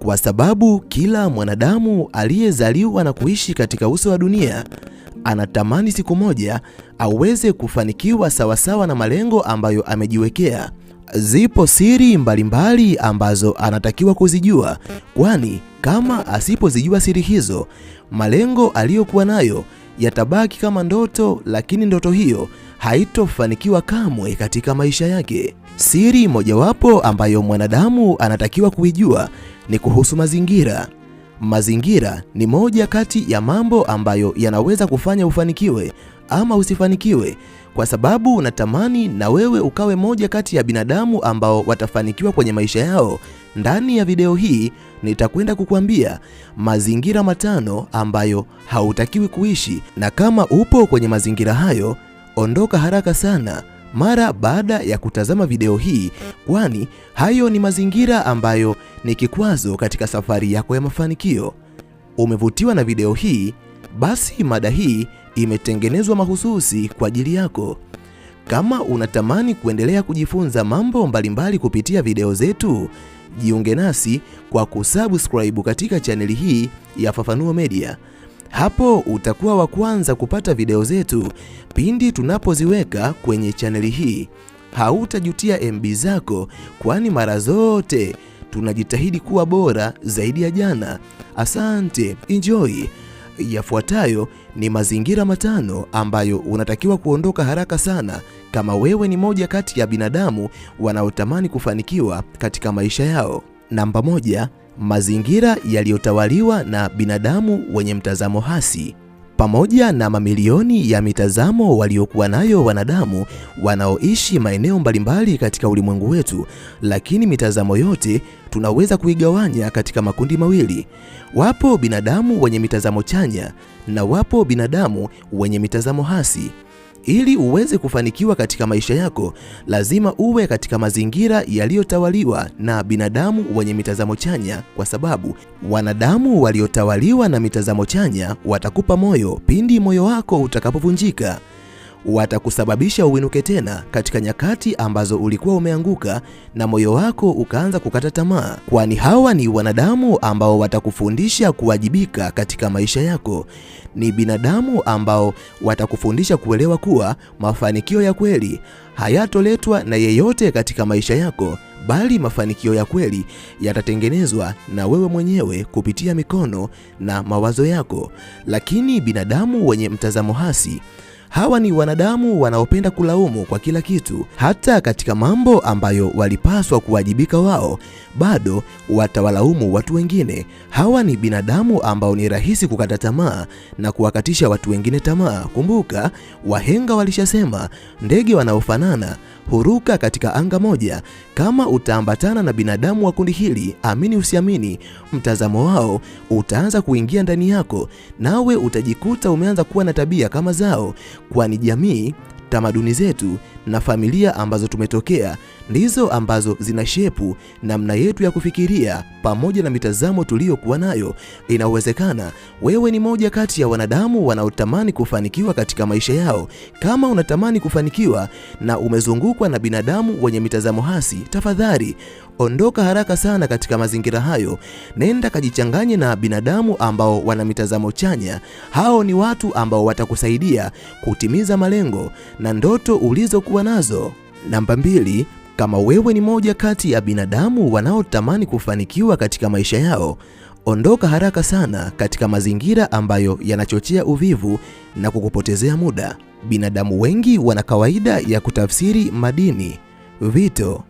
kwa sababu kila mwanadamu aliyezaliwa na kuishi katika uso wa dunia anatamani siku moja aweze kufanikiwa sawasawa na malengo ambayo amejiwekea. Zipo siri mbalimbali ambazo anatakiwa kuzijua, kwani kama asipozijua siri hizo, malengo aliyokuwa nayo yatabaki kama ndoto, lakini ndoto hiyo haitofanikiwa kamwe katika maisha yake. Siri mojawapo ambayo mwanadamu anatakiwa kuijua ni kuhusu mazingira. Mazingira ni moja kati ya mambo ambayo yanaweza kufanya ufanikiwe ama usifanikiwe, kwa sababu natamani na wewe ukawe moja kati ya binadamu ambao watafanikiwa kwenye maisha yao. Ndani ya video hii nitakwenda kukuambia mazingira 5 ambayo hautakiwi kuishi, na kama upo kwenye mazingira hayo, ondoka haraka sana mara baada ya kutazama video hii, kwani hayo ni mazingira ambayo ni kikwazo katika safari yako ya mafanikio. Umevutiwa na video hii? Basi mada hii imetengenezwa mahususi kwa ajili yako. Kama unatamani kuendelea kujifunza mambo mbalimbali kupitia video zetu, jiunge nasi kwa kusubscribe katika chaneli hii ya Fafanuo Media. Hapo utakuwa wa kwanza kupata video zetu pindi tunapoziweka kwenye chaneli hii. Hautajutia MB zako, kwani mara zote tunajitahidi kuwa bora zaidi ya jana. Asante, enjoy. Yafuatayo ni mazingira 5 ambayo unatakiwa kuondoka haraka sana kama wewe ni moja kati ya binadamu wanaotamani kufanikiwa katika maisha yao. Namba 1, mazingira yaliyotawaliwa na binadamu wenye mtazamo hasi. Pamoja na mamilioni ya mitazamo waliokuwa nayo wanadamu wanaoishi maeneo mbalimbali katika ulimwengu wetu, lakini mitazamo yote tunaweza kuigawanya katika makundi mawili. Wapo binadamu wenye mitazamo chanya na wapo binadamu wenye mitazamo hasi. Ili uweze kufanikiwa katika maisha yako, lazima uwe katika mazingira yaliyotawaliwa na binadamu wenye mitazamo chanya, kwa sababu wanadamu waliotawaliwa na mitazamo chanya watakupa moyo pindi moyo wako utakapovunjika. Watakusababisha uinuke tena katika nyakati ambazo ulikuwa umeanguka na moyo wako ukaanza kukata tamaa, kwani hawa ni wanadamu ambao watakufundisha kuwajibika katika maisha yako. Ni binadamu ambao watakufundisha kuelewa kuwa mafanikio ya kweli hayatoletwa na yeyote katika maisha yako, bali mafanikio ya kweli yatatengenezwa na wewe mwenyewe kupitia mikono na mawazo yako. Lakini binadamu wenye mtazamo hasi, hawa ni wanadamu wanaopenda kulaumu kwa kila kitu. Hata katika mambo ambayo walipaswa kuwajibika wao, bado watawalaumu watu wengine. Hawa ni binadamu ambao ni rahisi kukata tamaa na kuwakatisha watu wengine tamaa. Kumbuka, wahenga walishasema ndege wanaofanana huruka katika anga moja. Kama utaambatana na binadamu wa kundi hili, amini usiamini, mtazamo wao utaanza kuingia ndani yako, nawe utajikuta umeanza kuwa na tabia kama zao, kwani jamii, tamaduni zetu na familia ambazo tumetokea ndizo ambazo zinashepu namna yetu ya kufikiria pamoja na mitazamo tuliyokuwa nayo. Inawezekana wewe ni moja kati ya wanadamu wanaotamani kufanikiwa katika maisha yao. Kama unatamani kufanikiwa na umezungukwa na binadamu wenye mitazamo hasi, tafadhali ondoka haraka sana katika mazingira hayo. Nenda kajichanganye na binadamu ambao wana mitazamo chanya. Hao ni watu ambao watakusaidia kutimiza malengo na ndoto ulizokuwa nazo. Namba 2, kama wewe ni moja kati ya binadamu wanaotamani kufanikiwa katika maisha yao, ondoka haraka sana katika mazingira ambayo yanachochea uvivu na kukupotezea muda. Binadamu wengi wana kawaida ya kutafsiri madini, vito,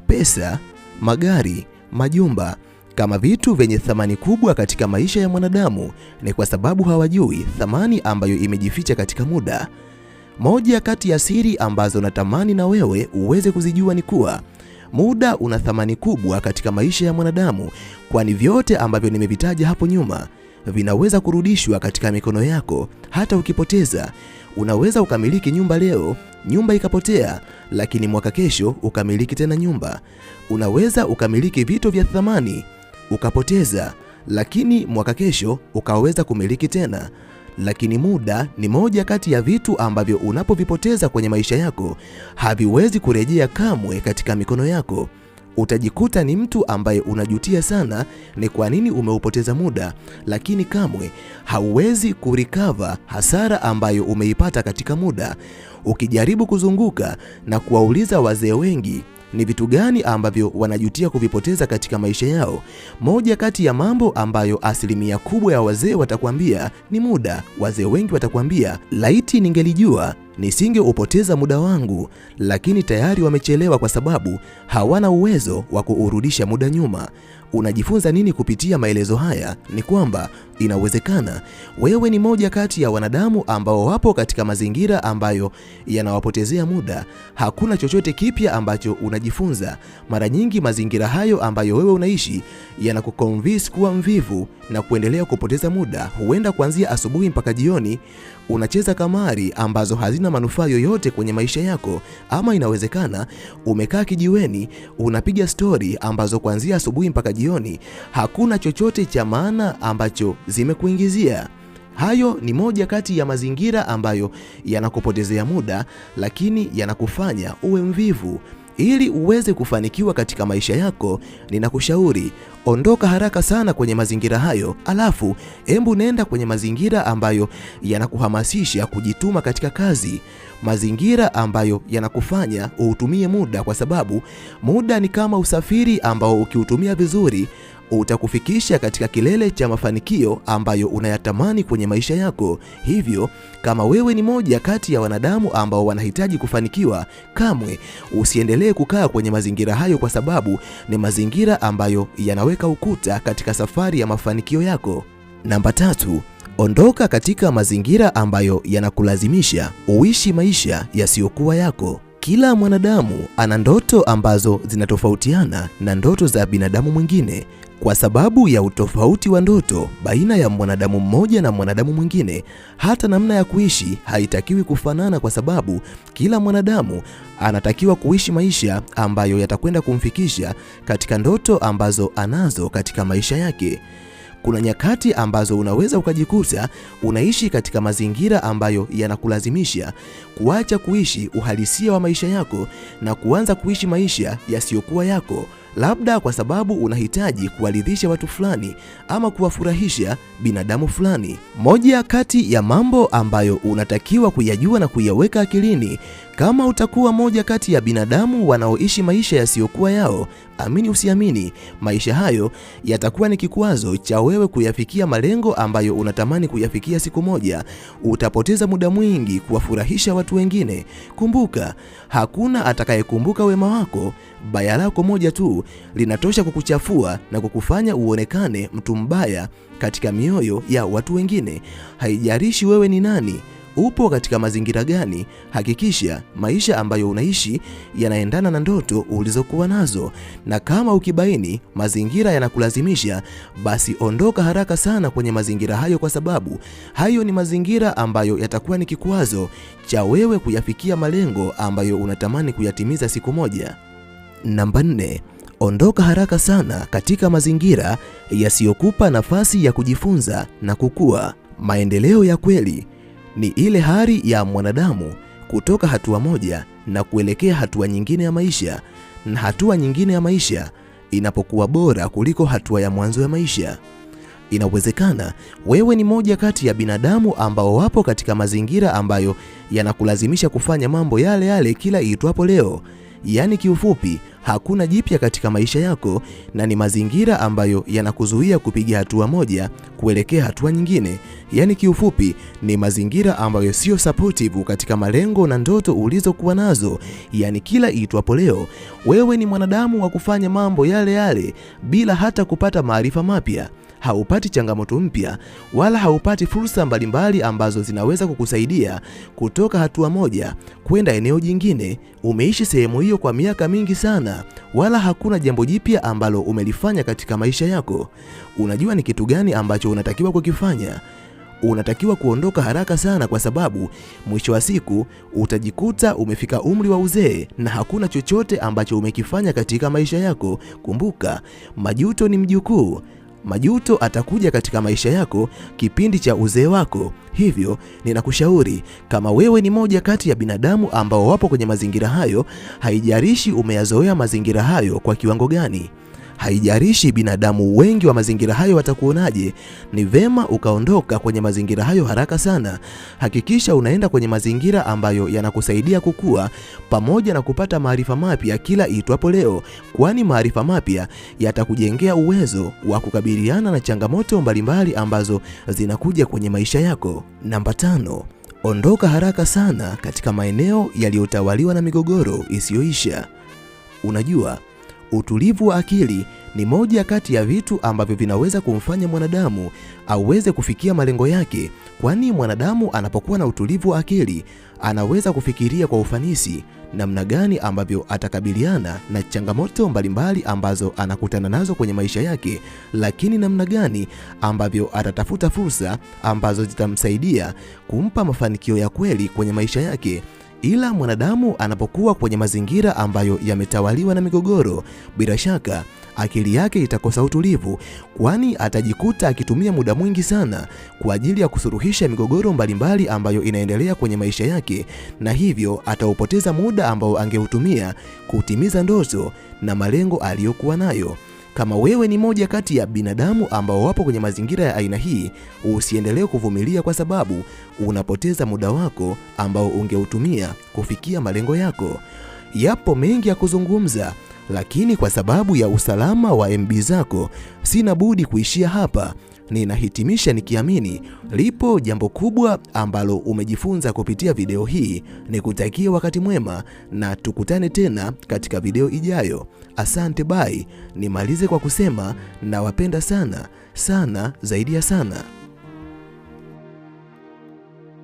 pesa, magari, majumba kama vitu vyenye thamani kubwa katika maisha ya mwanadamu. Ni kwa sababu hawajui thamani ambayo imejificha katika muda. Moja kati ya siri ambazo natamani na wewe uweze kuzijua ni kuwa muda una thamani kubwa katika maisha ya mwanadamu, kwani vyote ambavyo nimevitaja hapo nyuma vinaweza kurudishwa katika mikono yako. Hata ukipoteza, unaweza ukamiliki nyumba leo, nyumba ikapotea, lakini mwaka kesho ukamiliki tena nyumba. Unaweza ukamiliki vitu vya thamani, ukapoteza, lakini mwaka kesho ukaweza kumiliki tena. Lakini muda ni moja kati ya vitu ambavyo unapovipoteza kwenye maisha yako haviwezi kurejea kamwe katika mikono yako. Utajikuta ni mtu ambaye unajutia sana ni kwa nini umeupoteza muda, lakini kamwe hauwezi kurecover hasara ambayo umeipata katika muda. Ukijaribu kuzunguka na kuwauliza wazee wengi ni vitu gani ambavyo wanajutia kuvipoteza katika maisha yao, moja kati ya mambo ambayo asilimia kubwa ya wazee watakwambia ni muda. Wazee wengi watakwambia, laiti ningelijua nisingeupoteza muda wangu, lakini tayari wamechelewa kwa sababu hawana uwezo wa kuurudisha muda nyuma. Unajifunza nini kupitia maelezo haya? Ni kwamba inawezekana wewe ni moja kati ya wanadamu ambao wapo katika mazingira ambayo yanawapotezea muda. Hakuna chochote kipya ambacho unajifunza. Mara nyingi mazingira hayo ambayo wewe unaishi yanakuconvince kuwa mvivu na kuendelea kupoteza muda. Huenda kuanzia asubuhi mpaka jioni unacheza kamari ambazo hazina manufaa yoyote kwenye maisha yako, ama inawezekana umekaa kijiweni unapiga story ambazo kuanzia asubuhi mpaka jioni hakuna chochote cha maana ambacho zimekuingizia. Hayo ni moja kati ya mazingira ambayo yanakupotezea muda, lakini yanakufanya uwe mvivu. Ili uweze kufanikiwa katika maisha yako, ninakushauri ondoka haraka sana kwenye mazingira hayo, alafu nenda kwenye mazingira ambayo yanakuhamasisha kujituma katika kazi, mazingira ambayo yanakufanya uutumie muda, kwa sababu muda ni kama usafiri ambao ukiutumia vizuri utakufikisha katika kilele cha mafanikio ambayo unayatamani kwenye maisha yako. Hivyo kama wewe ni moja kati ya wanadamu ambao wanahitaji kufanikiwa, kamwe usiendelee kukaa kwenye mazingira hayo, kwa sababu ni mazingira ambayo yanaweka ukuta katika safari ya mafanikio yako. Namba 3, ondoka katika mazingira ambayo yanakulazimisha uishi maisha yasiyokuwa yako. Kila mwanadamu ana ndoto ambazo zinatofautiana na ndoto za binadamu mwingine. Kwa sababu ya utofauti wa ndoto baina ya mwanadamu mmoja na mwanadamu mwingine, hata namna ya kuishi haitakiwi kufanana, kwa sababu kila mwanadamu anatakiwa kuishi maisha ambayo yatakwenda kumfikisha katika ndoto ambazo anazo katika maisha yake. Kuna nyakati ambazo unaweza ukajikuta unaishi katika mazingira ambayo yanakulazimisha kuacha kuishi uhalisia wa maisha yako na kuanza kuishi maisha yasiyokuwa yako, labda kwa sababu unahitaji kuwaridhisha watu fulani ama kuwafurahisha binadamu fulani. Moja kati ya mambo ambayo unatakiwa kuyajua na kuyaweka akilini, kama utakuwa moja kati ya binadamu wanaoishi maisha yasiyokuwa yao, amini usiamini, maisha hayo yatakuwa ni kikwazo cha wewe kuyafikia malengo ambayo unatamani kuyafikia siku moja. Utapoteza muda mwingi kuwafurahisha watu wengine. Kumbuka, hakuna atakayekumbuka wema wako. Baya lako moja tu linatosha kukuchafua na kukufanya uonekane mtu mbaya katika mioyo ya watu wengine. Haijalishi wewe ni nani, upo katika mazingira gani, hakikisha maisha ambayo unaishi yanaendana na ndoto ulizokuwa nazo. Na kama ukibaini mazingira yanakulazimisha, basi ondoka haraka sana kwenye mazingira hayo, kwa sababu hayo ni mazingira ambayo yatakuwa ni kikwazo cha wewe kuyafikia malengo ambayo unatamani kuyatimiza siku moja. Namba 4, ondoka haraka sana katika mazingira yasiyokupa nafasi ya kujifunza na kukua. Maendeleo ya kweli ni ile hali ya mwanadamu kutoka hatua moja na kuelekea hatua nyingine ya maisha, na hatua nyingine ya maisha inapokuwa bora kuliko hatua ya mwanzo ya maisha. Inawezekana wewe ni moja kati ya binadamu ambao wapo katika mazingira ambayo yanakulazimisha kufanya mambo yale yale kila iitwapo leo. Yaani kiufupi, hakuna jipya katika maisha yako, na ni mazingira ambayo yanakuzuia kupiga hatua moja kuelekea hatua nyingine. Yaani kiufupi, ni mazingira ambayo sio supportive katika malengo na ndoto ulizokuwa nazo. Yaani kila iitwapo leo, wewe ni mwanadamu wa kufanya mambo yale yale bila hata kupata maarifa mapya. Haupati changamoto mpya wala haupati fursa mbalimbali ambazo zinaweza kukusaidia kutoka hatua moja kwenda eneo jingine. Umeishi sehemu hiyo kwa miaka mingi sana, wala hakuna jambo jipya ambalo umelifanya katika maisha yako. Unajua ni kitu gani ambacho unatakiwa kukifanya? Unatakiwa kuondoka haraka sana, kwa sababu mwisho wa siku utajikuta umefika umri wa uzee na hakuna chochote ambacho umekifanya katika maisha yako. Kumbuka, majuto ni mjukuu. Majuto atakuja katika maisha yako kipindi cha uzee wako. Hivyo ninakushauri, kama wewe ni moja kati ya binadamu ambao wapo kwenye mazingira hayo, haijalishi umeyazoea mazingira hayo kwa kiwango gani, haijalishi binadamu wengi wa mazingira hayo watakuonaje, ni vema ukaondoka kwenye mazingira hayo haraka sana. Hakikisha unaenda kwenye mazingira ambayo yanakusaidia kukua pamoja na kupata maarifa mapya kila itwapo leo, kwani maarifa mapya yatakujengea uwezo wa kukabiliana na changamoto mbalimbali ambazo zinakuja kwenye maisha yako. Namba 5, ondoka haraka sana katika maeneo yaliyotawaliwa na migogoro isiyoisha. Unajua, utulivu wa akili ni moja kati ya vitu ambavyo vinaweza kumfanya mwanadamu aweze kufikia malengo yake, kwani mwanadamu anapokuwa na utulivu wa akili anaweza kufikiria kwa ufanisi namna gani ambavyo atakabiliana na changamoto mbalimbali ambazo anakutana nazo kwenye maisha yake, lakini namna gani ambavyo atatafuta fursa ambazo zitamsaidia kumpa mafanikio ya kweli kwenye maisha yake. Ila mwanadamu anapokuwa kwenye mazingira ambayo yametawaliwa na migogoro, bila shaka akili yake itakosa utulivu, kwani atajikuta akitumia muda mwingi sana kwa ajili ya kusuluhisha migogoro mbalimbali ambayo inaendelea kwenye maisha yake, na hivyo ataupoteza muda ambao angeutumia kutimiza ndoto na malengo aliyokuwa nayo. Kama wewe ni moja kati ya binadamu ambao wapo kwenye mazingira ya aina hii, usiendelee kuvumilia, kwa sababu unapoteza muda wako ambao ungeutumia kufikia malengo yako. Yapo mengi ya kuzungumza, lakini kwa sababu ya usalama wa MB zako sina budi kuishia hapa. Ninahitimisha nikiamini lipo jambo kubwa ambalo umejifunza kupitia video hii. Nikutakie wakati mwema na tukutane tena katika video ijayo. Asante, bye. Nimalize kwa kusema nawapenda sana sana zaidi ya sana.